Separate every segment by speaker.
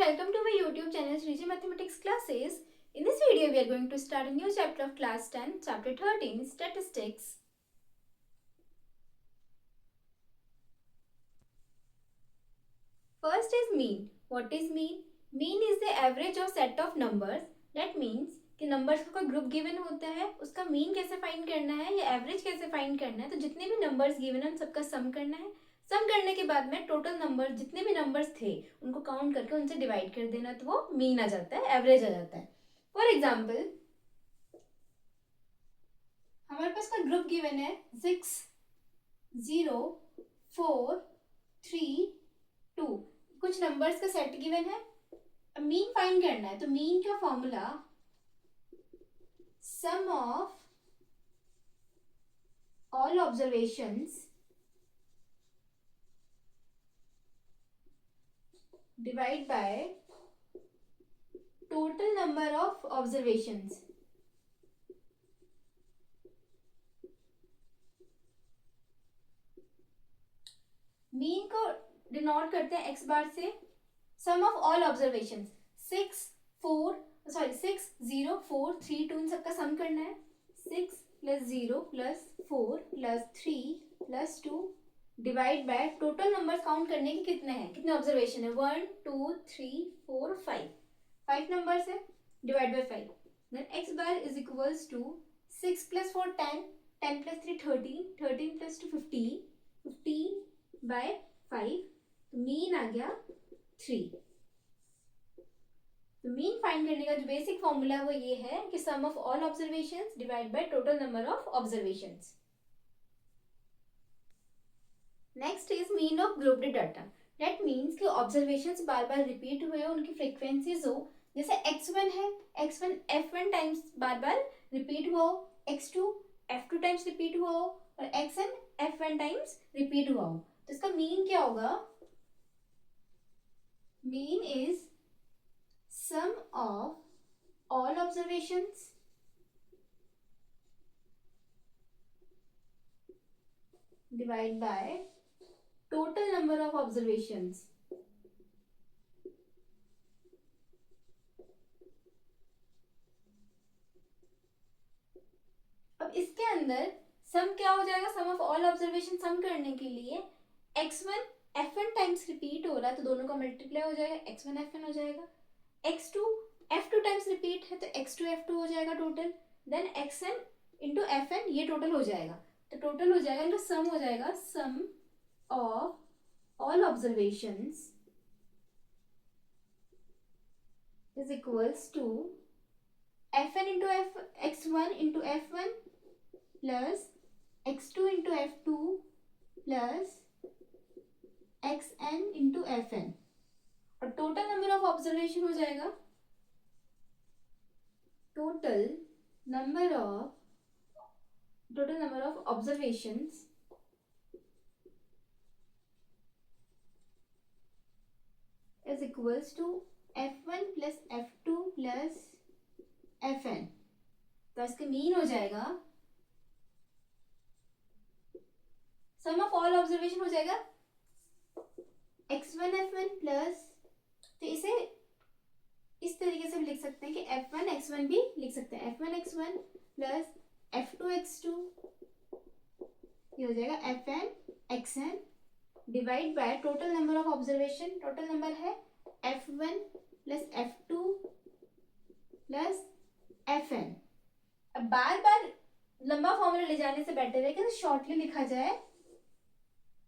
Speaker 1: welcome to my YouTube channel Sriji Mathematics Classes. In this video, we are going to start a new chapter of class 10, chapter 13, Statistics. First is mean. What is mean? Mean is the average of set of numbers. That means कि numbers का कोई group given होता है, उसका mean कैसे find करना है या एवरेज कैसे फाइंड करना है. तो जितने भी नंबर्स गिवन है उन सबका सम करना है. सम करने के बाद में टोटल नंबर जितने भी नंबर्स थे उनको काउंट करके उनसे डिवाइड कर देना, तो वो मीन आ जाता है, एवरेज आ जाता है. फॉर एग्जाम्पल हमारे पास कोई ग्रुप गिवन है 6 0 4 3 2, कुछ नंबर्स का सेट गिवन है. अब मीन फाइंड करना है, तो मीन का formula some of all observations divide by total number of observations. Mean को डिनोट करते हैं x बार से. सम ऑफ ऑल ऑब्जर्वेशंस 6 0 4 3 2 इन सबका सम करना है. 6 + 0 + 4 + 3 + 2 divide by total numbers count करने के कितने हैं, कितने ऑब्जर्वेशन है. 1 2 3 4 5 नंबर्स है. Divide by 5. Then x bar is equals to 6 + 4 10 10 + 3 13 13 + 2 15 15 bye 5. तो मीन आ गया 3. तो मीन फाइंड करने का जो बेसिक फॉर्मूला है वो ये है कि sum of all observations divide by total number of observations. Next is mean of grouped data. That means कि ऑब्जर्वेशंस बार बार रिपीट हुए हो, उनकी फ्रीक्वेंसीज हो. जैसे x1 है, x1 f1 टाइम्स बार बार रिपीट हुआ हो, x2 f2 टाइम्स रिपीट हुआ हो और xn f1 टाइम्स रिपीट हुआ हो. तो इसका मीन क्या होगा? Mean is sum of all observations divide by total number of observations. अब इसके अंदर सम क्या हो जाएगा? सम ऑफ ऑल ऑब्जर्वेशन सम करने के लिए x1 f1 टाइम्स रिपीट हो रहा है तो दोनों का मल्टीप्लाई हो जाएगा, x1 f1 हो जाएगा. x2 f2 टाइम्स रिपीट है तो x2 f2 हो जाएगा total. Then xn into fn ये टोटल हो जाएगा. तो टोटल हो जाएगा इनका सम हो जाएगा सम of all observations is equals to fn into x1 into f1 plus x2 into f2 plus xn into fn. और टोटल नंबर ऑफ ऑब्जर्वेशन हो जाएगा total number of observations is equals to f1 plus f2 plus fn. तो इसका mean हो जाएगा सम of all observation हो जाएगा x1 f1 plus, तो इसे इस तरीके से भी लिख सकते हैं कि f1 x1 भी लिख सकते हैं. f1 x1 plus f2 x2 ये हो जाएगा fn xn divide by total number of observation. Total number है f1 plus f2 plus fn. अब बार बार लंबा फॉर्मूला ले जाने से बेटर है कि शॉर्टली लिखा जाए.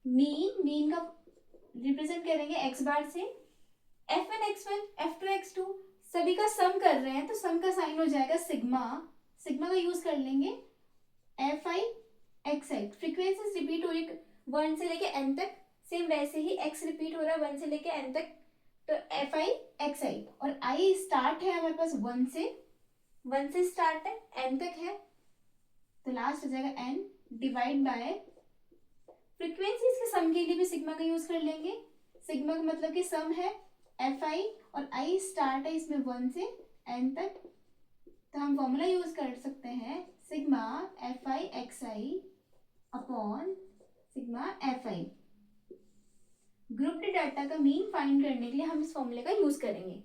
Speaker 1: मीन का रिप्रेजेंट करेंगे x बार से. f1 x1 f2 x2 सभी का सम कर रहे हैं तो सम का साइन हो जाएगा सिग्मा. सिग्मा का यूज कर लेंगे fi xi. फ्रीक्वेंसीज रिपीट हो रही 1 से लेके n तक, सेम वैसे ही x रिपीट हो रहा है 1 से लेके n तक. तो fi xi और i स्टार्ट है हमारे पास 1 से स्टार्ट है n तक है, तो लास्ट हो जाएगा n डिवाइड बाय फ्रीक्वेंसीज के सम के लिए भी सिग्मा का यूज कर लेंगे. सिग्मा का मतलब कि सम है fi और i स्टार्ट है इसमें 1 से n तक, तो हम फॉर्मूला यूज कर सकते हैं sigma fi xi upon sigma fi. Grouped data का मीन फाइंड करने के लिए हम इस फॉर्मूले का यूज करेंगे।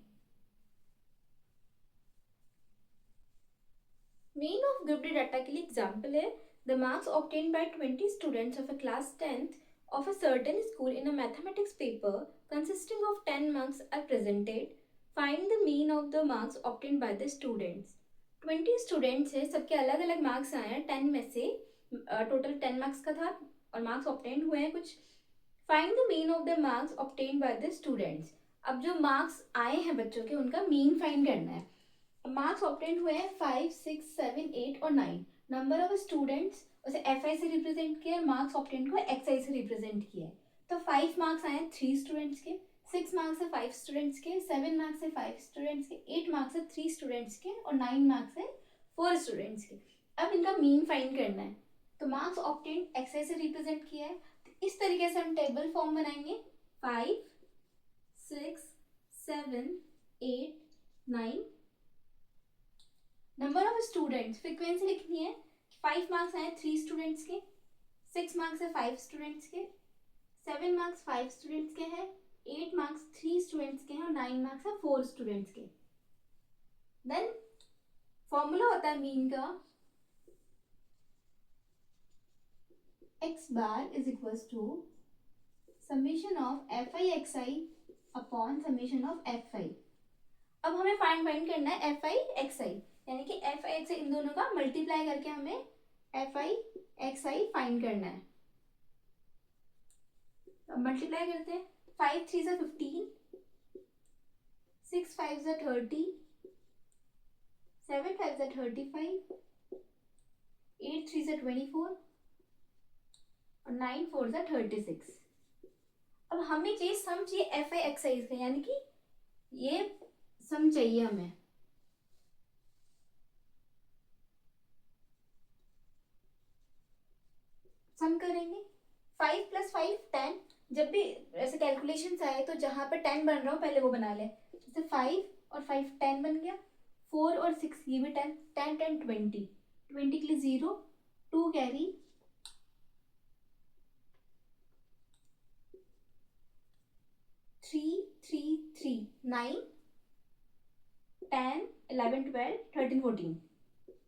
Speaker 1: मीन ऑफ ग्रुप्ड डाटा के लिए एग्जांपल है the marks obtained by 20 students of a class 10th of a certain school in a mathematics paper consisting of 10 marks are presented. Find the mean of the marks obtained by the students. 20 students है, सबके अलग अलग marks आए हैं 10 में से, total 10 marks का था और मार्क्स ऑब्टेन हुए हैं कुछ। Find the mean of the marks obtained by the students. अब जो मार्क्स आए हैं बच्चों के उनका मीन फाइंड करना है। मार्क्स ऑब्टेन हुए हैं 5, 6, 7, 8 और 9। नंबर ऑफ स्टूडेंट्स उसे एफ आई से रिप्रेजेंट किया, मार्क्स ऑब्टेन को एक्स आई से रिप्रेजेंट किया है। तो 5 मार्क्स आए 3 स्टूडेंट्स के, 6 मार्क्स है 5 स्टूडेंट्स के, 7 मार्क्स है 5 स्टूडेंट्स के, 8 मार्क्स है 3 स्टूडेंट्स के और 9 मार्क्स है 4 स्टूडेंट्स के। अब इनका मीन फाइंड करना है। तो मार्क्स ऑब्टेन एक्स आई से रिप्रेजेंट किया है, तो इस तरीके से हम टेबल फॉर्म बनाएंगे 5, 6, 7, 8, 9। नंबर ऑफ स्टूडेंट्स फ्रीक्वेंसी लिखनी है। 5 मार्क्स आए 3 स्टूडेंट्स के, 6 मार्क्स है 5 स्टूडेंट्स के, 7 मार्क्स 5 स्टूडेंट्स के हैं, 8 मार्क्स 3 स्टूडेंट्स के हैं और 9 मार्क्स है 4 स्टूडेंट्स के। देन फॉर्मूला होता है मीन का, x bar is equal to summation of F I X I upon summation of F I. अब हमें फाइंड करना है एफ आई एक्स आई, यानी कि एफ आई एक्स आई इन दोनों का मल्टीप्लाई करके हमें F I X I find करना है। अब मल्टीप्लाई करते हैं। 5 3 से 15, 6 5 से 30, 7 5 से 35, 8 3 से 24 और 9 4 से 36। अब हमें चाहिए सम चाहिए एफ आई एक्स आई का, यानी कि ये सम चाहिए हमें। सम करेंगे 5 + 5 10। जब भी ऐसे कैलकुलेशंस आए तो जहां पर 10 बन रहा हो पहले वो बना ले। जैसे 5 और 5 10 बन गया, 4 और 6 ये भी 10, 10 10 20, 20 के लिए 0, 2 कैरी, 3 3 3 9 10 11 12 13 14,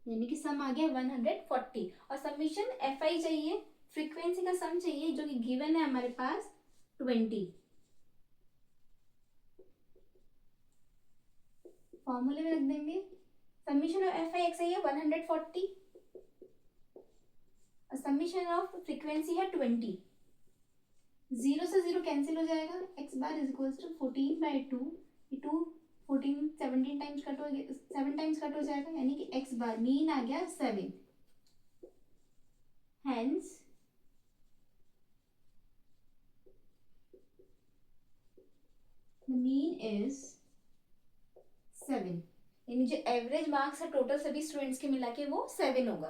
Speaker 1: यानी कि सम आ गया 140। और सबमिशन एफ आई चाहिए, फ्रीक्वेंसी का सम चाहिए जो कि गिवन है हमारे पास 20। फॉर्मूले में रख देंगे submission of F I X I है 140 और सबमिशन ऑफ फ्रीक्वेंसी है 20। 0 से 0 कैंसिल हो जाएगा, X bar is equal to 14/2, 2 14 17 times cut हो गया, 7 टाइम्स कट हो जाएगा, यानी कि एक्स बार मीन आ गया 7। हेंस the mean is 7, यानी जो एवरेज मार्क्स है टोटल सभी स्टूडेंट्स के मिला के वो 7 होगा।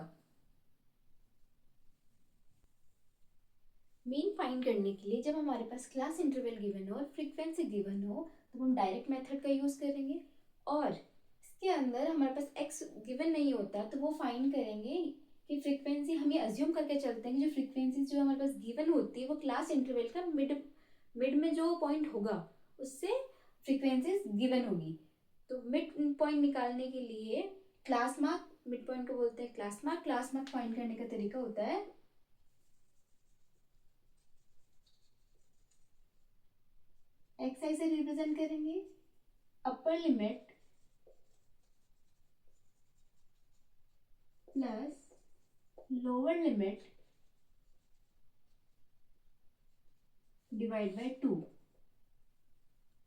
Speaker 1: मीन फाइंड करने के लिए जब हमारे पास क्लास इंटरवल गिवन हो और फ्रीक्वेंसी गिवन हो तो हम डायरेक्ट मेथड का यूज करेंगे, और इसके अंदर हमारे पास एक्स गिवन नहीं होता तो वो फाइंड करेंगे कि फ्रीक्वेंसी हम ये अज्यूम करके चलते हैं कि जो फ्रीक्वेंसी जो हमारे पास गिवन होती है वो क्लास इंटरवल का मिड में जो पॉइंट होगा उससे फ्रीक्वेंसी गिवन होगी। तो मिड पॉइंट निकालने के लिए क्लास मार्क, मिड पॉइंट को बोलते हैं class mark. Class mark find करने का तरीका होता है एक्स आई से रिप्रेजेंट करेंगे upper limit plus lower limit divide by 2,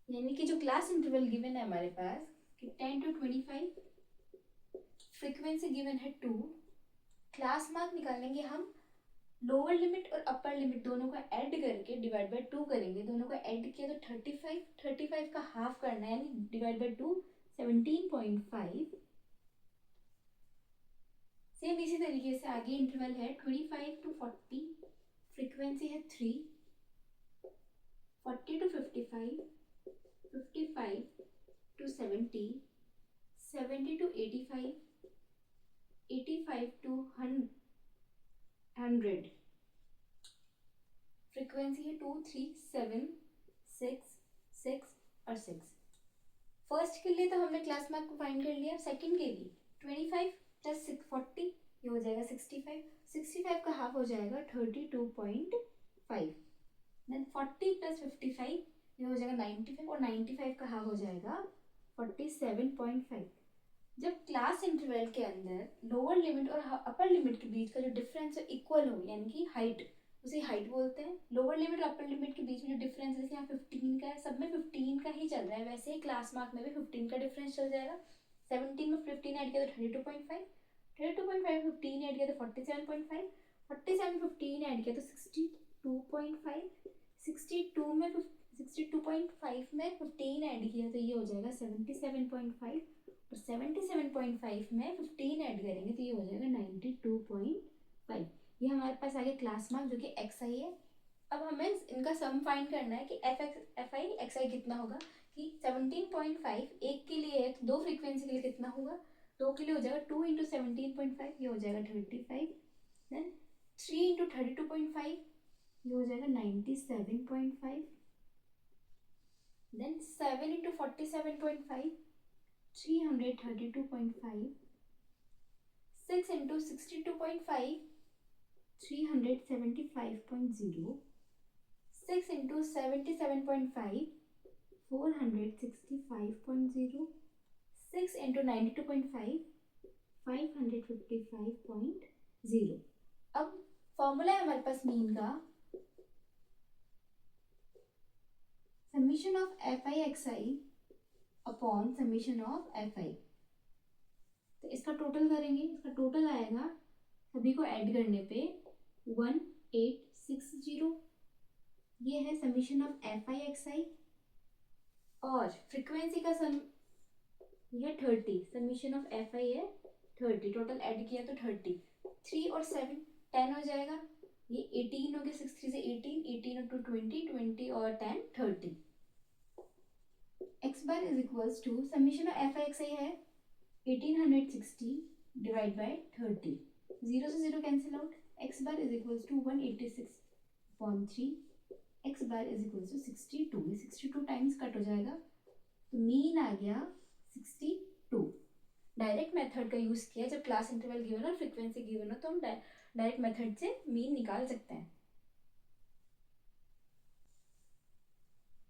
Speaker 1: यानी कि जो क्लास इंटरवल गिवन है हमारे पास कि 10 to 25, फ्रीक्वेंसी गिवन है 2, क्लास मार्क निकालेंगे हम लोअर लिमिट और अपर लिमिट दोनों का ऐड करके डिवाइड बाय 2 करेंगे। दोनों का ऐड किया तो 35, 35 का हाफ करना है यानी डिवाइड बाय 2 17.5। सेम इसी तरीके से आगे इंटरवल है 25 to 40, फ्रीक्वेंसी है 3, 40 to 55, 55 to 70, 70 to 85, 85 to 100, frequency है 2 3 7, 6 6 और 6। फर्स्ट के लिए तो हमने क्लास मार्क को फाइंड कर लिया, सेकंड के लिए 25 प्लस 40 ये हो जाएगा 65। 65 का हाफ हो जाएगा 32.5। देन 40 प्लस 55 ये हो जाएगा 95 और 95 का हाफ हो जाएगा 47.5। जब क्लास इंटरवल के अंदर लोअर लिमिट और अपर लिमिट के बीच का जो डिफरेंस है इक्वल हो, यानी कि हाइट, उसे हाइट बोलते हैं। लोअर लिमिट और अपर लिमिट के बीच में जो डिफरेंस है, जैसे यहाँ 15 का है, सब में 15 का ही चल रहा है, वैसे ही क्लास मार्क में भी 15 का डिफरेंस चल जाएगा। 17 में 15 ऐड किया तो 32.5, 32.5 15 ऐड किया तो 47.5, 47 15 ऐड किया तो 62.5, 62.5 में 15 ऐड किया तो ये हो जाएगा 77.5, और 77.5 में 15 ऐड करेंगे तो ये हो जाएगा 92.5। ये हमारे पास आ गया क्लास मार्क जो कि एक्स आई है। अब हमें इनका सम फाइंड करना है कि एफ आई एक्स आई कितना होगा, कि 17.5 एक के लिए है तो दो फ्रीक्वेंसी के लिए कितना होगा, दो के लिए हो जाएगा 2 इंटू 17.5 ये हो जाएगा 35, देन 3 इंटू 32.5 ये हो जाएगा 97.5, then 7 into 47.5 332.5, 6 into 62.5 375.0, 6 into 77.5 465.0, 6 into 92.5 555.0। अब फॉर्मूला है हमारे पास मीन का, summation of F I X I upon summation of F I. तो इसका टोटल करेंगे, इसका टोटल आएगा सभी को ऐड करने पे 1860। ये है summation of F I X I, और फ्रीक्वेंसी का सम ये 30, समीशन ऑफ एफ आई है 30, टोटल ऐड किया तो 30, 3 और 7 10 हो जाएगा, ये 18 हो गया, 6 3 से 18, 18 और 2 20, 20 और 10 30। X bar is equals to summation of F I X I है 1860 डिवाइड बाई 30, 0 से 0 cancel out, X bar is equals to 186.3, X bar is equals to 62, ये 62 टाइम्स कट हो जाएगा तो मीन आ गया 62। डायरेक्ट मेथड का यूज किया, जब क्लास इंटरवल गिवन और फ्रीक्वेंसी गिवन हो तो हम डायरेक्ट मेथड से मीन निकाल सकते हैं।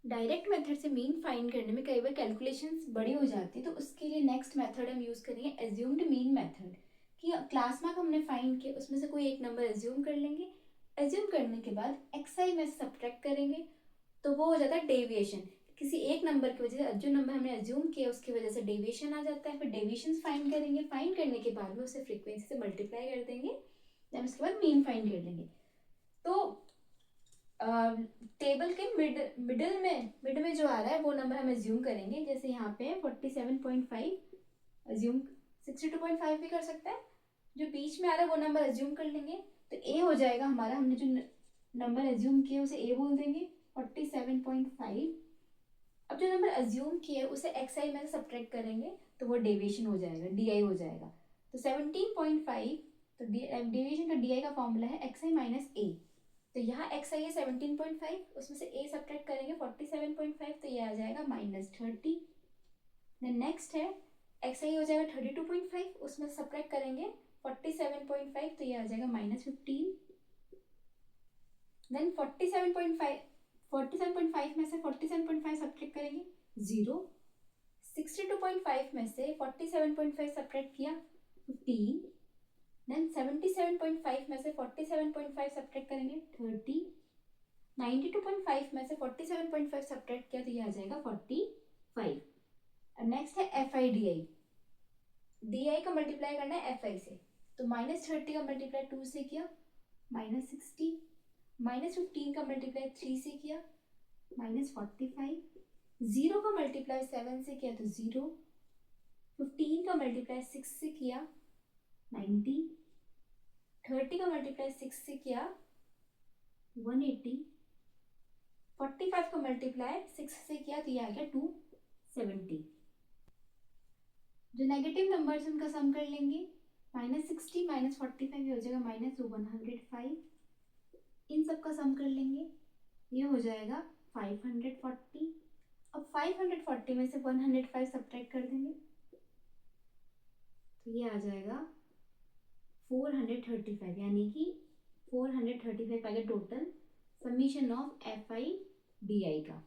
Speaker 1: डायरेक्ट मेथड से मीन फाइंड करने में कई बार कैलकुलेशंस बड़ी हो जाती है, तो उसके लिए नेक्स्ट मेथड हम यूज करेंगे एज्यूम्ड मीन मेथड, कि क्लास मार्क हमने फाइंड किया उसमें से कोई एक नंबर एज्यूम कर लेंगे, एज्यूम करने के बाद एक्स आई में सब्ट्रैक्ट करेंगे तो वो हो जाता है डेविएशन। किसी एक नंबर की वजह से जो नंबर हमने एज्यूम किया उसकी वजह से डेविएशन आ जाता है, फिर डेविएशन फाइंड करेंगे, फाइंड करने के बाद में उसे फ्रीक्वेंसी से मल्टीप्लाई कर देंगे, देन उसके बाद मीन फाइंड कर लेंगे। तो टेबल के मिड में जो आ रहा है वो नंबर हम एज्यूम करेंगे, जैसे यहाँ पे 47.5 एज्यूम, 62.5 भी कर सकते हैं, जो बीच में आ रहा है वो नंबर एज्यूम कर लेंगे तो ए हो जाएगा हमारा, हमने जो नंबर एज्यूम किया उसे ए बोल देंगे 47.5। अब जो नंबर एज्यूम किया उसे एक्स आई में सब्ट्रैक्ट करेंगे तो वो डेविएशन हो जाएगा, डी आई हो जाएगा, तो 17.5, तो डेविएशन का डी आई का फॉर्मूला है एक्स आई माइनस ए, तो यहाँ एक्स आई है 17.5, उसमें से ए सब्ट्रैक्ट करेंगे 47.5 तो ये आ जाएगा -30। देन नेक्स्ट है एक्स आई हो जाएगा 32.5, उसमें सब्ट्रैक्ट करेंगे 47.5 तो ये आ जाएगा -15। देन 47.5 में से 47.5 सब्ट्रैक्ट करेंगे 0, 62.5 में से 47.5 सब्ट्रैक्ट किया 15, देन 77.5 में से 47.5 सब्ट्रैक्ट करेंगे 30, 92.5 में से 47.5 सब्ट्रैक्ट किया तो ये आ जाएगा 45। अब नेक्स्ट है F I D I, D I का मल्टीप्लाई करना है एफ आई से, तो -30 का मल्टीप्लाई 2 से किया -60, -15 का मल्टीप्लाई 3 से किया -45, 0 का मल्टीप्लाई 7 से किया तो 0, 15 का मल्टीप्लाई 6 से किया 90, 30 का मल्टीप्लाई 6 से किया 180, 45 का मल्टीप्लाई 6 से किया तो ये आ गया 270। जो नेगेटिव नंबर्स उनका सम कर लेंगे, -60 -45 हो जाएगा -105, इन सब का सम कर लेंगे, ये हो जाएगा 540। अब 540 में से 105 सब्ट्रैक्ट कर देंगे तो ये आ जाएगा 435, यानी कि 435 आएगा total summation of F I D I का।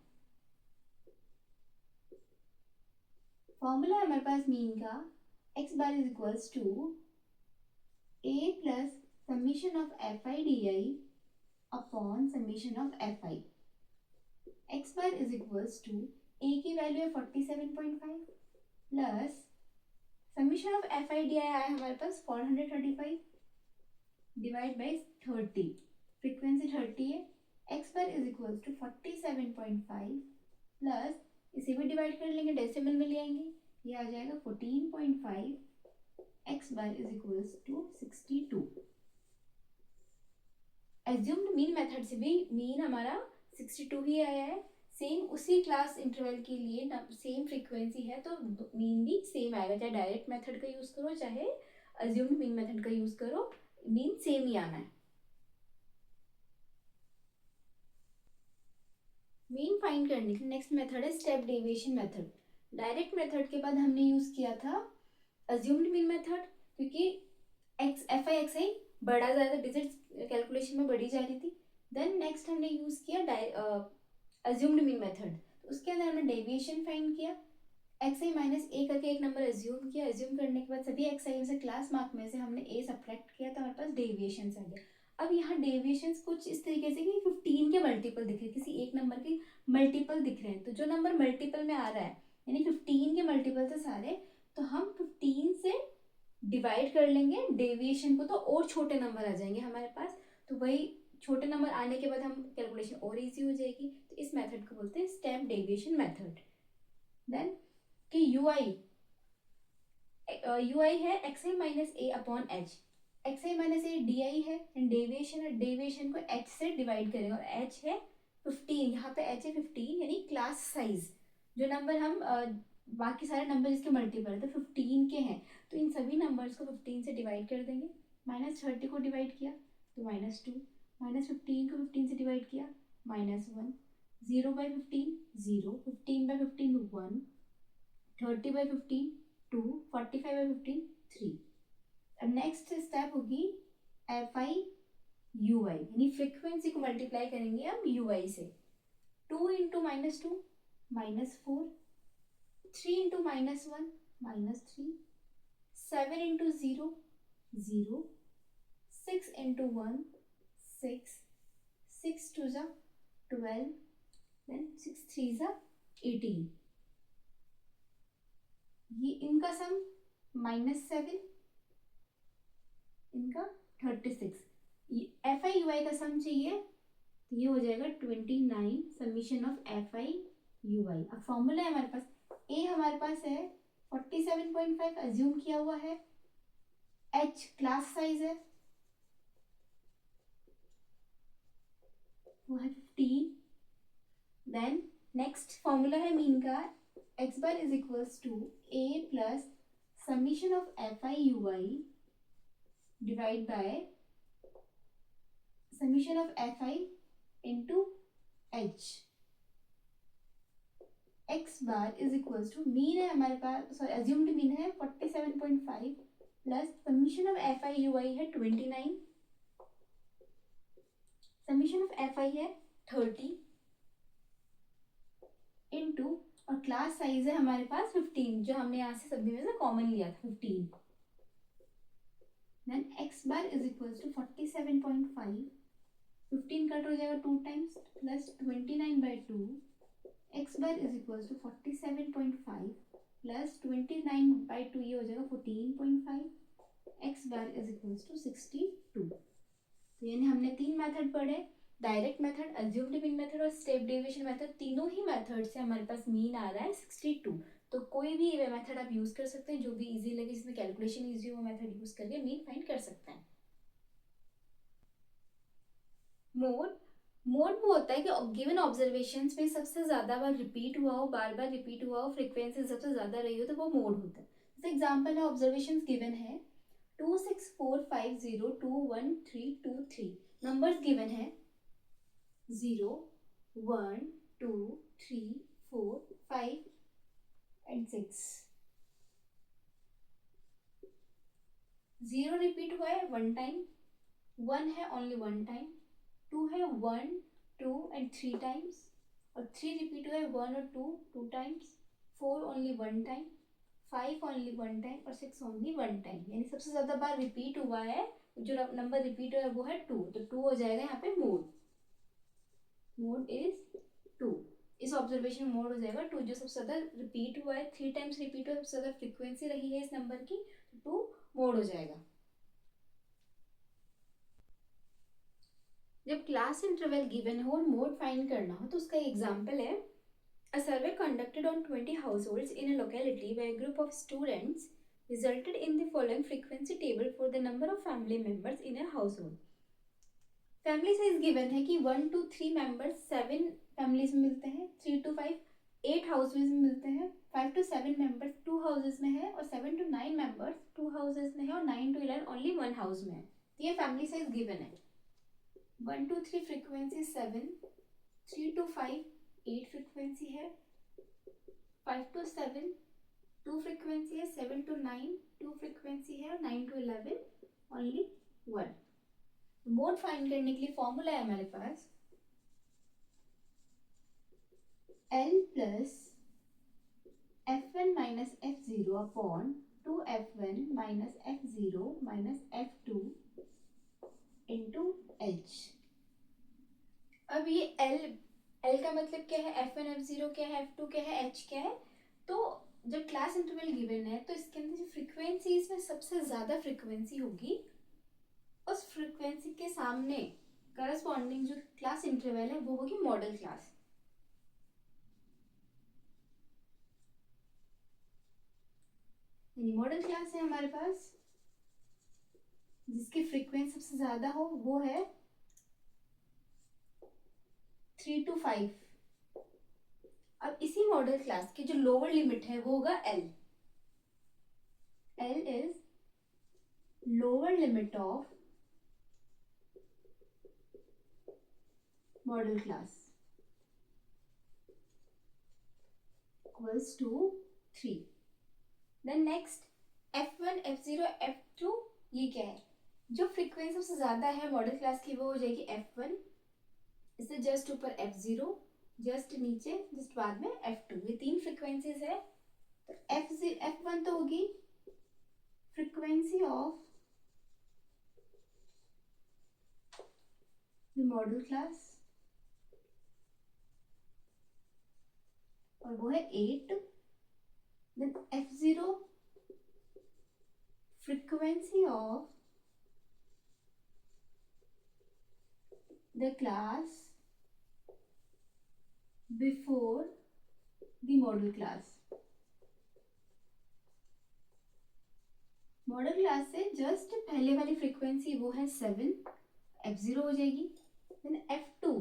Speaker 1: फॉर्मूला है हमारे पास मीन का, X bar is equals to A plus summation of F I D I upon summation of F I. X bar is equals to A की value है 47.5 plus summation of F I D I आया हमारे पास 435 divide by 30, frequency 30 है। X bar is equals to 47.5 plus इसे भी divide कर लेंगे, decimal में ले आएंगे, ये आ जाएगा 14.5। X bar is equals to 62। Assumed mean method से भी मीन हमारा 62 ही आया है। सेम उसी क्लास इंटरवल के लिए सेम फ्रीक्वेंसी है तो मीन भी सेम आएगा, चाहे डायरेक्ट मेथड का यूज करो चाहे एज्यूम्ड मीन मेथड का यूज करो, मीन सेम ही आना है। मीन फाइंड करने के नेक्स्ट मेथड है step deviation method. Direct method के बाद हमने यूज किया था एज्यूम्ड मीन मेथड, क्योंकि एक्स एफ आई एक्स आई बढ़ा जा रहा था, डिजिट्स कैलकुलेशन में बढ़ी जा रही थी। देन नेक्स्ट हमने यूज किया एज्यूम्ड मीन मेथड, तो उसके अंदर हमने डेविएशन फाइंड किया, एक्स आई माइनस ए करके एक नंबर एज्यूम किया, एज्यूम करने के बाद सभी एक्स आई में से क्लास मार्क में से हमने ए सब्ट्रैक्ट किया तो हमारे पास डेविएशन आ गया। अब यहाँ डेविएशंस कुछ इस तरीके से कि 15 के मल्टीपल दिख रहे हैं, किसी एक नंबर के मल्टीपल दिख रहे हैं, तो जो नंबर मल्टीपल में आ रहा है यानी 15 के मल्टीपल से सारे, तो हम 15 से डिवाइड कर लेंगे डेविएशन को, तो और छोटे नंबर आ जाएंगे हमारे पास, तो वही छोटे नंबर आने के बाद हम कैलकुलेशन और इजी हो जाएगी। तो इस मेथड को बोलते हैं स्टेप डेविएशन मेथड। देन कि यू आई है x I minus A upon H, x I minus A D I है, डेविएशन है, डेविएशन को एच से डिवाइड करेंगे और एच है 15, यहाँ पे एच है 15 यानी क्लास साइज, जो नंबर हम बाकी सारे नंबर इसके मल्टीपल है तो 15 के हैं, तो इन सभी नंबर्स को 15 से डिवाइड कर देंगे। -30 को डिवाइड किया तो -2, -15 को 15 से डिवाइड किया -1, 0 बाई 15 0, 15 बाई 15 1, 30 बाई 15 2, 45 बाई 15 3। अब नेक्स्ट स्टेप होगी एफ आई यू आई, यानी फ्रिक्वेंसी को मल्टीप्लाई करेंगे हम यू आई से। 2 इंटू -2 -4, 3 इंटू -1 -3, 7 इंटू 0 0, 6 इंटू 1 6, 6 2 जा 12, then 6 3 जा 18, ये इनका सम -7, इनका 36, एफ आई यू आई का सम चाहिए तो ये हो जाएगा 29 summation of F I U I. अब फॉर्मूला है हमारे पास, ए हमारे पास है 47.5 अज्यूम किया हुआ है, एच क्लास साइज है वो है 15। देन नेक्स्ट फॉर्मूला है मीन का, X bar is equals to A plus summation of F I U I divide by summation of F I into H. X bar is equals to mean है हमारे पास, sorry assumed mean है 47.5 plus summation of F I U I है 29, summation of F आई है 30 into और class size है हमारे पास 15, जो हमने यहाँ से सभी में से कॉमन लिया था 15। Then X bar is equals to 47.5, 15 cut हो जाएगा 2 times plus 29/2, X bar is equals to 47.5 plus 29/2, ये हो जाएगा 14.5, X bar is equals to 62। तो यानी हमने 3 मेथड पढ़े, direct method, assumed mean method और स्टेप डेविएशन मेथड, तीनों ही मेथड से हमारे पास मीन आ रहा है 62। तो कोई भी मेथड आप यूज कर सकते हैं, जो भी इजी लगे, जिसमें कैलकुलेशन इजी हो, वो मेथड यूज करके मीन फाइंड कर सकते हैं। मोड वो होता है कि गिवन ऑब्जर्वेशंस में सबसे ज्यादा बार रिपीट हुआ हो, बार बार रिपीट हुआ हो, फ्रीक्वेंसी सबसे ज्यादा रही हो, तो वो मोड होता है। जैसे एग्जांपल है, ऑब्जर्वेशंस गिवन है 264502132 3, नंबर्स गिवन है 0 1 2 3 4 5 एंड 6। 0 रिपीट हुआ है 1 टाइम, 1 है ओनली 1 टाइम, 2 है 1 2 एंड 3 टाइम्स, और 3 रिपीट हुआ है 1 और 2 2 times, 4 only 1 time, 5 only 1 time और 6 ओनली 1 टाइम। यानी सबसे ज्यादा बार रिपीट हुआ है, जो नंबर रिपीट हुआ है वो है 2, तो 2 हो जाएगा यहाँ पे मोड। Mode is 2। इस ऑब्जर्वेशन मोड हो जाएगा 2, जो सबसे ज्यादा रिपीट हुआ है, 3 टाइम्स रिपीट हुआ है, सबसे ज्यादा फ्रीक्वेंसी रही है इस नंबर की, तो 2 मोड हो जाएगा। जब क्लास इंटरवल गिवन हो और मोड फाइंड करना हो तो उसका एग्जांपल है A survey conducted on 20 households in a locality where a group of students resulted in the following frequency table for the number of family members in a household. Family size given है कि 1 to 3 members 7 families में मिलते हैं, 3 to 5 8 houses में मिलते हैं, 5 to 7 members 2 houses में है, और 7 to 9 मेंबर्स 2 हाउसेज में है, और 9 to 11 ओनली 1 हाउस में है। तो ये फैमिली साइज गिवन है। 1 to 3 फ्रीक्वेंसी 7, 3 to 5 8 फ्रीक्वेंसी है, 5 to 7 2 फ्रीक्वेंसी है, 7 to 9 2 फ्रीक्वेंसी है, और 9 to 11 ओनली 1। मोड फाइंड करने के लिए फॉर्मूला है हमारे पास L plus F1 minus F0 upon 2F1 minus F0 minus F2 into H। अब ये L का मतलब क्या है, F1 F0 क्या है, F2 क्या है, H क्या है। तो जब क्लास इंटरवल गिवन है तो इसके अंदर जो फ्रीक्वेंसी इसमें सबसे ज्यादा फ्रीक्वेंसी होगी, उस फ्रीक्वेंसी के सामने करस्पॉन्डिंग जो क्लास इंटरवल है वो होगी मॉडल क्लास। यानी मॉडल क्लास है हमारे पास जिसकी फ्रीक्वेंसी सबसे ज्यादा हो, वो है 3 to 5। अब इसी मॉडल क्लास की जो लोअर लिमिट है वो होगा L। L is lower limit of model class equals to 3। Then next F1 F0 F2, ये क्या है, जो फ्रीक्वेंसी सबसे ज्यादा है मॉडल क्लास की वो हो जाएगी F1, इससे जस्ट ऊपर F0, जस्ट नीचे जस्ट बाद में F2। ये 3 फ्रीक्वेंसीज है। तो F1 तो होगी frequency of the model class, और वो है 8। Then F0 frequency of the class before the model class। Model class से जस्ट पहले वाली फ्रीक्वेंसी वो है 7, F0 हो जाएगी। Then F2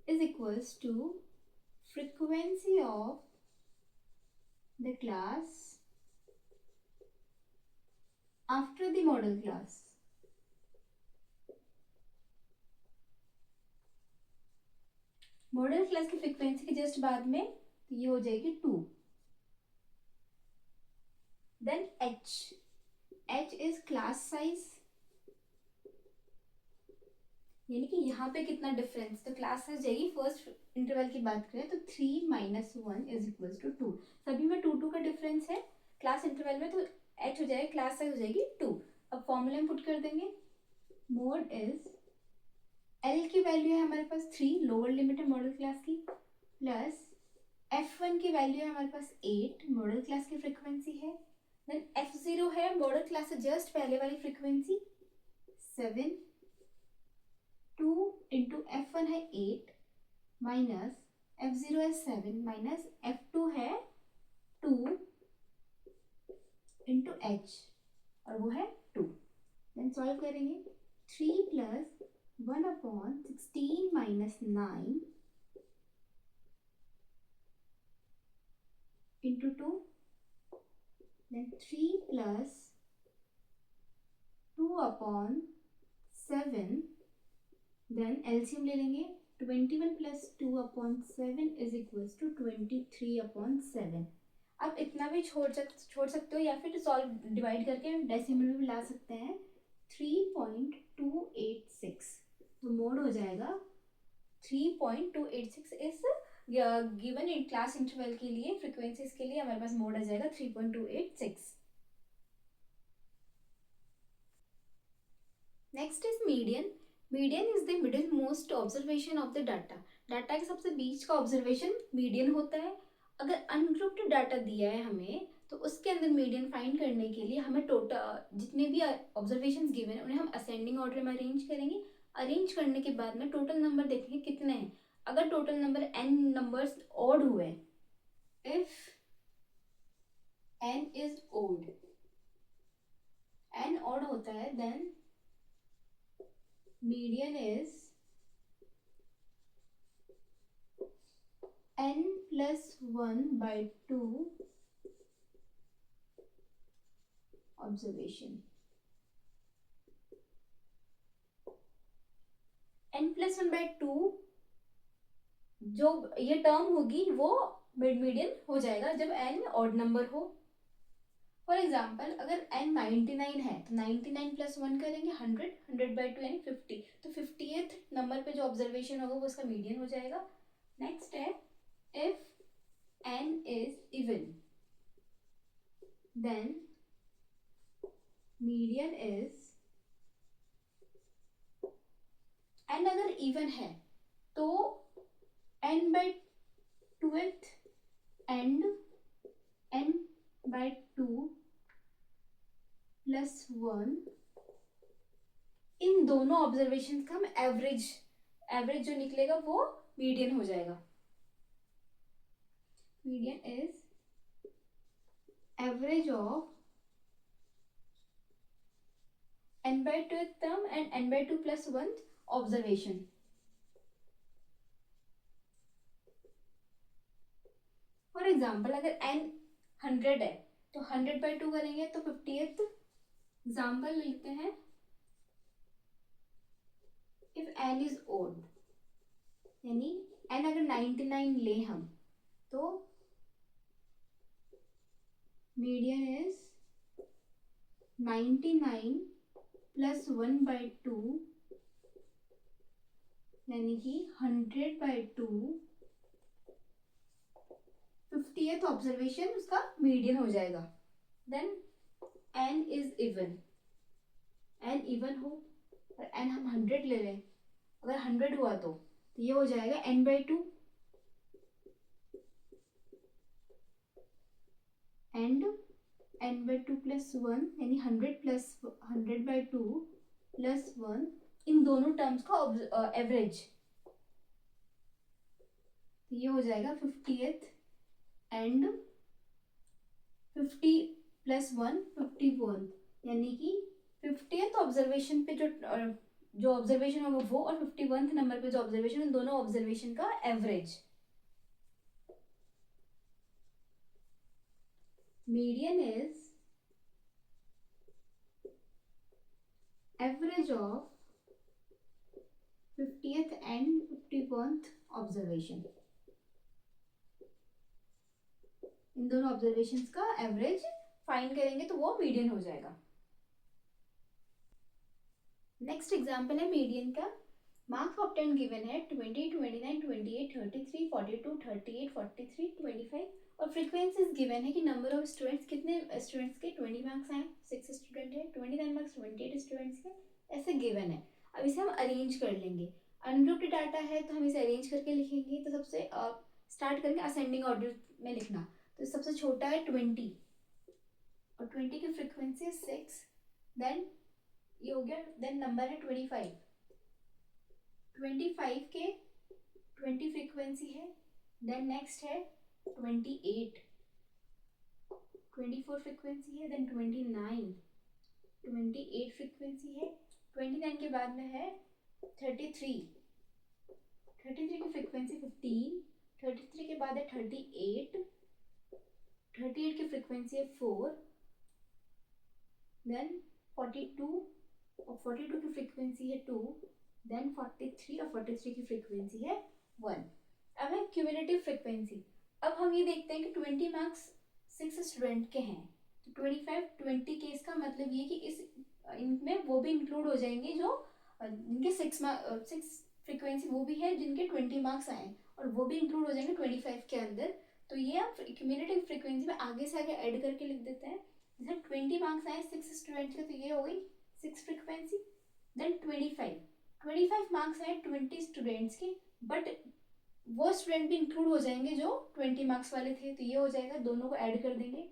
Speaker 1: is equals to frequency of the class after the model class। Model class की फ्रीक्वेंसी के just बाद में तो ये हो जाएगी 2। Then H is class size, यानी कि यहाँ पे कितना डिफरेंस, तो क्लास साइज जाएगी फर्स्ट इंटरवल की बात करें तो 3 माइनस 1 इज इक्वल टू 2। सभी में 2 का डिफरेंस है। क्लास इंटरवल में तो H हो जाएगा, क्लास साइज हो जाएगी 2। अब फॉर्मूला में पुट कर देंगे, मोड इज L की वैल्यू है हमारे पास 3, लोअर लिमिट है मॉडल क्लास की, प्लस F1 की वैल्यू है हमारे पास 8, मॉडल क्लास की फ्रीक्वेंसी है। देन F0 है मॉडल क्लास से जस्ट पहले वाली फ्रीक्वेंसी 7, 2 इंटू F1 है 8 माइनस F0 है 7 माइनस F2 है 2 इंटू H, और वो है 2। देन सॉल्व करेंगे, 3 plus 1 upon 16 minus 9 into 2, then 3 plus 2 upon 7, then LCM ले लेंगे, 21 प्लस 2/7 इज इक्वल्स टू 23/7। आप इतना भी छोड़ सकते हो, या फिर सॉल्व डिवाइड करके डेसिमल में भी ला सकते हैं। 3.286, तो मोड हो जाएगा 3.286 इस गिवन इन क्लास इंटरवल के लिए, फ्रीक्वेंसीज के लिए हमारे पास मोड आ जाएगा 3.286। Next is median. Median is the middle most observation of the data. Data के सबसे बीच का ऑब्जर्वेशन मीडियन होता है। अगर अनग्रुप्ड डाटा दिया है हमें, तो उसके अंदर मीडियन फाइंड करने के लिए हमें टोटल जितने भी ऑब्जर्वेशंस गिवन है उन्हें हम असेंडिंग ऑर्डर में अरेंज करेंगे। अरेंज करने के बाद में टोटल नंबर देखेंगे कितने हैं। अगर total number n numbers odd हुए, if n is odd, n odd होता है, then median is n plus 1 by 2 observation। n plus 1 by 2 जो ये टर्म होगी वो मिड मीडियन हो जाएगा जब n ऑड नंबर हो। फॉर एग्जाम्पल अगर n 99 है तो 99 प्लस 1 करेंगे 100, 100 by 2 यानी 50, तो 50th नंबर पे जो ऑब्जर्वेशन होगा वो उसका मीडियन हो जाएगा। नेक्स्ट है if n is even, then median is, n अगर इवन है तो n by 2th and n by 2 plus 1, इन दोनों ऑब्जर्वेशन का हम एवरेज जो निकलेगा वो मीडियन हो जाएगा। Median is average of n by 2 term and n by 2 plus 1 observation. For example अगर n 100 है तो 100 by 2 करेंगे तो 50th एग्जाम्पल लिखते हैं। इफ n इज ओड, यानी n अगर 99 ले हम तो मीडियन इज 99 प्लस 1 by 2 यानी कि 100 by 2, 50th ऑब्जर्वेशन उसका मीडियन हो जाएगा। Then n is even, n even हो और n हम 100 ले लें, अगर 100 हुआ तो ये हो जाएगा n by 2 and n by 2 plus 1 यानी 100 प्लस 100 by 2 प्लस 1, इन दोनों टर्म्स का एवरेज, ये हो जाएगा 50th एंड 50 प्लस 1 51, यानी कि 50th ऑब्जर्वेशन पे जो ऑब्जर्वेशन होगा वो और 51th नंबर पे जो ऑब्जर्वेशन, उन दोनों ऑब्जर्वेशन का average. Median is average of 50th and 51th observation, इन दोनों ऑब्जर्वेशंस का एवरेज फाइंड करेंगे तो वो मीडियन हो जाएगा। नेक्स्ट एग्जांपल है मीडियन का। मार्क्स ऑब्टेन गिवन है 20, 29, 28, 33, 42, 38, 43, 25 और फ्रीक्वेंसीज गिवन है कि नंबर ऑफ स्टूडेंट्स, कितने स्टूडेंट्स के 20 मार्क्स आए, 6 स्टूडेंट है, 29 मार्क्स 28 स्टूडेंट्स के, ऐसे गिवन है। अब इसे हम अरेंज कर लेंगे। अनग्रुप्ड डाटा है तो हम इसे अरेंज करके लिखेंगे। तो सबसे स्टार्ट करेंगे असेंडिंग ऑर्डर में लिखना। तो सबसे छोटा है 20 और 20 की फ्रीक्वेंसी है 6, देन ये हो गया, देन नंबर है 25, 25 के 20 फ्रीक्वेंसी है, देन नेक्स्ट है 28, 24 फ्रीक्वेंसी है, देन 29, 28 फ्रीक्वेंसी है, 29 के बाद में है 33, 33 की फ्रीक्वेंसी 15, 33 के बाद है 38, 38 की फ्रीक्वेंसी है 4, देन 42 और 42 की फ्रीक्वेंसी है 2, देन 43 और 43 की फ्रीक्वेंसी है 1। अब है क्यूमुलेटिव फ्रीक्वेंसी। अब हम ये देखते हैं कि 20 मार्क्स 6 स्टूडेंट के हैं, तो 25 20 के, इसका मतलब ये कि इस इनमें वो भी इंक्लूड हो जाएंगे जो जिनके 6 फ्रीक्वेंसी वो भी है जिनके 20 मार्क्स आए, और वो भी इंक्लूड हो जाएंगे 25 के अंदर। तो ये आप क्यूमुलेटिव फ्रीक्वेंसी में आगे से आगे ऐड करके लिख देते हैं। जैसे 20 मार्क्स आए 6 स्टूडेंट के, तो ये हो गई 6 फ्रीक्वेंसी। देन 25 मार्क्स आए 20 स्टूडेंट्स के, बट वो स्टूडेंट भी इंक्लूड हो जाएंगे जो 20 मार्क्स वाले थे, तो ये हो जाएगा, दोनों को ऐड कर देंगे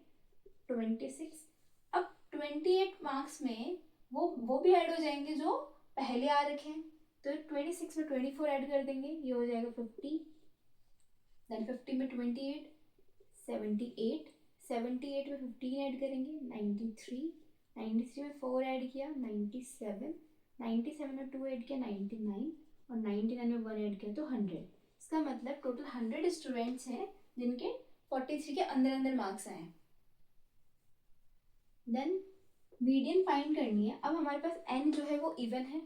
Speaker 1: 26। अब 28 मार्क्स में वो भी ऐड हो जाएंगे जो पहले आ रखे हैं, तो 26 में 24 ऐड कर देंगे, ये हो जाएगा 50। देन 50 में 28 78, 78 में 15 ऐड करेंगे 93, 93 में 4 ऐड किया 97, 97 में 2 ऐड किया 99, और 99 में 1 ऐड किया तो 100। इसका मतलब टोटल 100 स्टूडेंट्स हैं जिनके 43 के अंदर अंदर मार्क्स आए। देन मीडियन फाइंड करनी है। अब हमारे पास n जो है वो इवन है,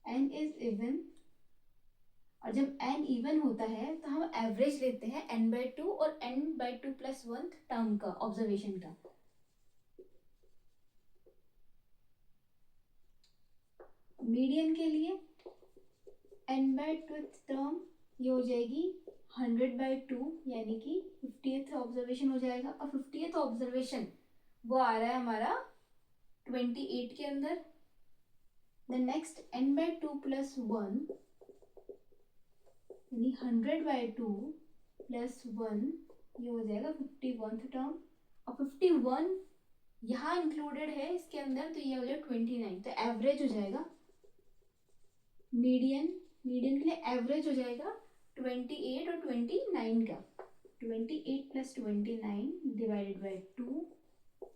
Speaker 1: n इज इवन, और जब n इवन होता है तो हम एवरेज लेते हैं n/2 और n/2 + 1 टर्म का, ऑब्जर्वेशन का। मीडियन के लिए n/2 टर्म ये हो जाएगी 100/2, यानी कि 50th ऑब्जर्वेशन हो जाएगा। और 50th ऑब्जर्वेशन वो आ रहा है हमारा 28 के अंदर। द नेक्स्ट n/2 + 1 यानी 100/2 + 1, ये हो जाएगा 51th टर्म। और 51 यहाँ इंक्लूडेड है इसके अंदर, तो ये हो जाएगा 29, तो एवरेज हो जाएगा मीडियन के लिए एवरेज हो जाएगा 28 और 29 का। 28 + 29 डिवाइडेड बाई 2,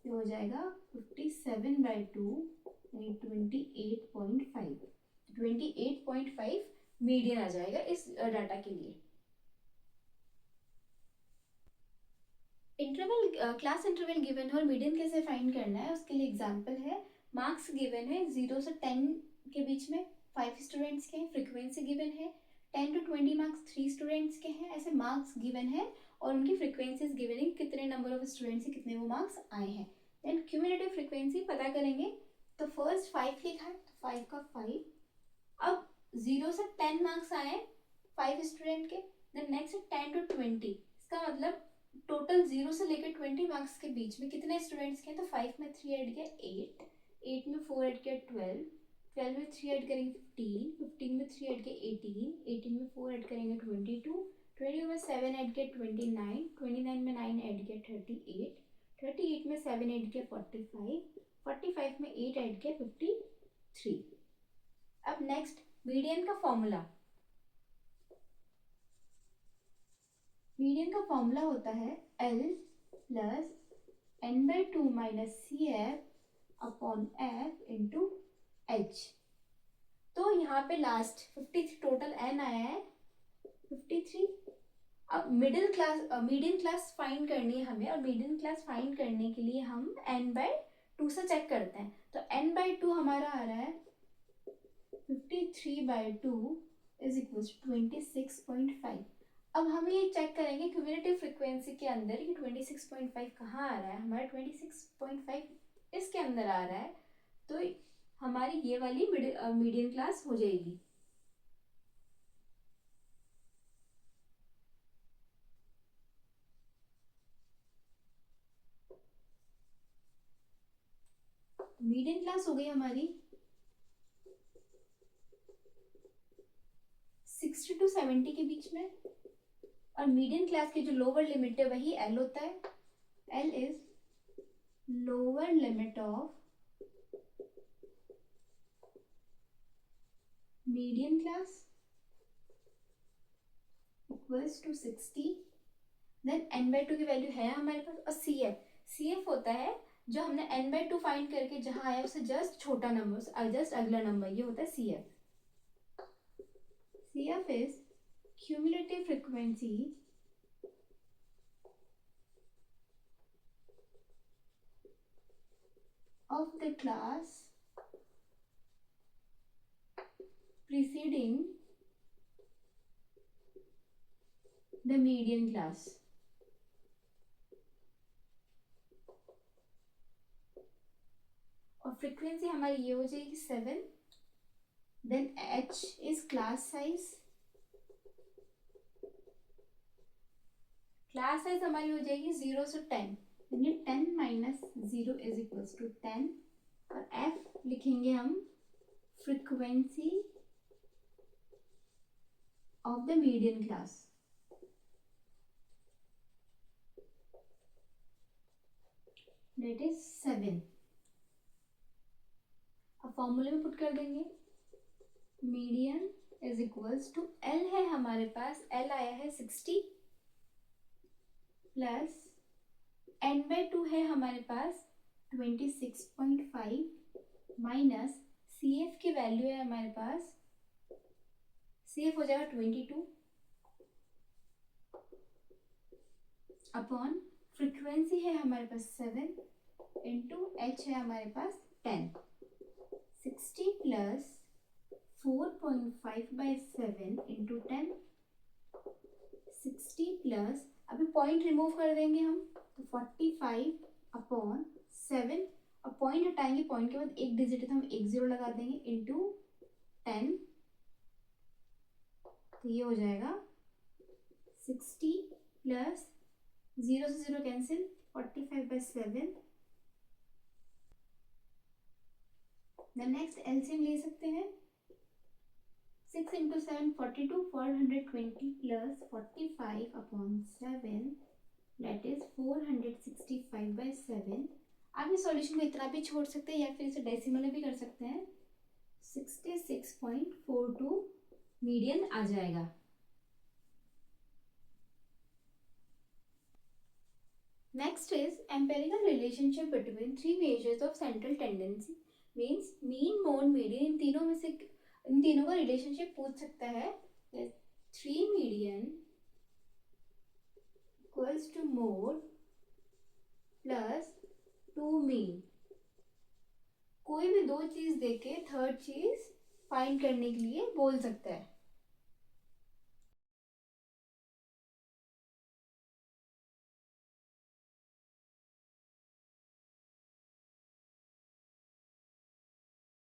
Speaker 1: ये हो जाएगा 57/2 यानी 28.5। 28.5 मीडियन आ जाएगा इस डाटा के लिए। इंटरवल, क्लास इंटरवल गिवन है और मीडियन कैसे फाइंड करना है उसके लिए एग्जांपल है। मार्क्स गिवन है 0 से 10 के बीच में 5 स्टूडेंट्स के हैं, फ्रीक्वेंसी गिवन है 10 to 20 मार्क्स 3 स्टूडेंट्स के हैं। ऐसे मार्क्स गिवन है और उनकी फ्रीक्वेंसीज गिवन है, कितने नंबर ऑफ स्टूडेंट्स से कितने वो मार्क्स आए हैं। देन क्यूमुलेटिव फ्रीक्वेंसी पता करेंगे, तो फर्स्ट 5 लिखा है तो 5 का 5। अब 0 से 10 मार्क्स आए 5 स्टूडेंट के, देन नेक्स्ट 10 to 20, इसका मतलब टोटल 0 से लेकर 20 मार्क्स के बीच में कितने स्टूडेंट्स के हैं, तो 5 में 3 ऐड किया 8, 8 में 4 ऐड किया 12, 12 में 3 ऐड करेंगे 15, 15 में 3 ऐड किया 18, 18 में 4 ऐड करेंगे 22, 22 में 7 ऐड किया 29, 29 में 9 ऐड किया 38, 38 में 7 ऐड किया 45, 45 में 8 ऐड किया 53। अब नेक्स्ट मीडियन का फॉर्मूला। मीडियन का फॉर्मूला होता है L + n/2 - CF/F × H। तो यहाँ पे लास्ट 53 टोटल n आया है 53। अब मीडियन क्लास फाइंड करनी है हमें, और मीडियन क्लास फाइंड करने के लिए हम n/2 से चेक करते हैं। तो n/2 हमारा आ रहा है 53/2 इज इक्वल 26.5। अब हम ये चेक करेंगे क्यूमुलेटिव फ्रीक्वेंसी के अंदर कि 26.5 कहाँ आ रहा है। हमारा 26.5 इसके अंदर आ रहा है, तो हमारी ये वाली मीडियन क्लास हो जाएगी। मीडियन क्लास हो गई हमारी 60 to 70 के बीच में, और मीडियन क्लास की जो लोअर लिमिट है वही L होता है। L is lower limit of median class equals to 60। Then n/2 की वैल्यू है हमारे पास, और CF होता है जो हमने n/2 फाइंड करके जहां आया उससे जस्ट छोटा नंबर, जस्ट अगला नंबर, ये होता है CF। CF is cumulative frequency of the class preceding the median class. और फ्रीक्वेंसी हमारी ये हो जाएगी 7. Then h is class size. Class size हमारी हो जाएगी 0 से 10, यानी 10 माइनस 0 इज इक्वल्स टू 10. और f लिखेंगे हम frequency of the median class. That is 7. अब फॉर्मूले में पुट कर देंगे. Median is equals to L है हमारे पास, एल आया है 60 प्लस n/2 है हमारे पास 26.5 माइनस CF की वैल्यू है हमारे पास, CF हो जाएगा 22 अपॉन फ्रीक्वेंसी है हमारे पास 7 इंटू h है हमारे पास 10. 60 प्लस 4.5/7 इंटू 10. 60 प्लस, अभी पॉइंट रिमूव कर देंगे हम, तो 45 अपॉन 7. और पॉइंट हटाएंगे, पॉइंट के बाद एक डिजिट है तो हम एक 0 लगा देंगे इंटू 10. तो ये हो जाएगा 60 प्लस 0 से 0 कैंसिल, 45/7. नेक्स्ट एलसीएम ले सकते हैं. 6 into 7 42, 420 plus 45 upon 7 that is 465/7. आप इस सॉल्यूशन को इतना भी छोड़ सकते हैं या फिर इसे डेसिमल में भी कर सकते हैं. 66.42 मीडियन आ जाएगा. Next is empirical relationship between 3 measures of central tendency. Means mean, mode, median, इन तीनों में से इन तीनों का रिलेशनशिप पूछ सकता है. 3 median equals to mode plus 2 mean. कोई भी दो चीज देके थर्ड चीज फाइंड करने के लिए बोल सकता है.